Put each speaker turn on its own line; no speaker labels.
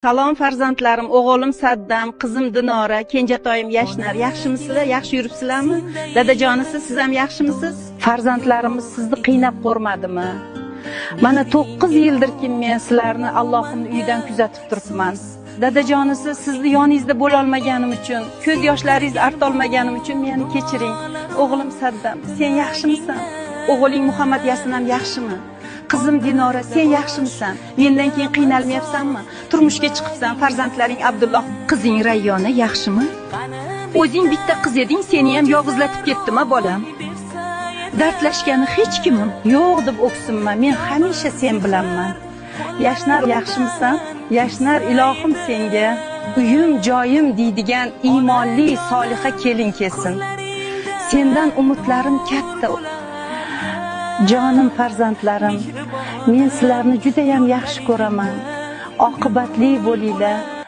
Salom farzandlarim, o'g'lim Saddam, qizim Dinora, kenjatoyim Yashnar. Yaxshimisizlar? Yaxshi yuribsizlarmi? Dadajonisiz, siz ham yaxshimisiz? Farzandlarimiz sizni qiynab qo'rmadimi? Mana 9 yildirki men sizlarni Allohning uyidan kuzatib turibman. Dadajonisiz, sizni yoningizda bo'la olmaganim uchun, ko'z yoshlaringizni arta olmaganim uchun meni kechiring. O'g'lim Saddam, sen yaxshimisan? O'g'ling Muhammad Yasin ham yaxshimi? Qizim Dinora, sen yaxshimisan? Mendan keyin qiynalmayapsanmi? Turmushga chiqibsan, farzandlaring Abdulloh, qizing Rayyona yaxshimi? O'zing bitta qiz eding, seni ham yolg'izlatib ketdimi, bolam? Dardlashgani hech kimim yo'q deb o'ksinma, men hamisha sen bilanman. Yashnar, yaxshimisan? Yashnar, ilohim senga uyim, joyim deydigan iymonli, soliha kelin kelsin. Sendan umidlarim katta. Jonim farzandlarim, men sizlarni juda ham yaxshi ko'raman. Oqibatli bo'linglar.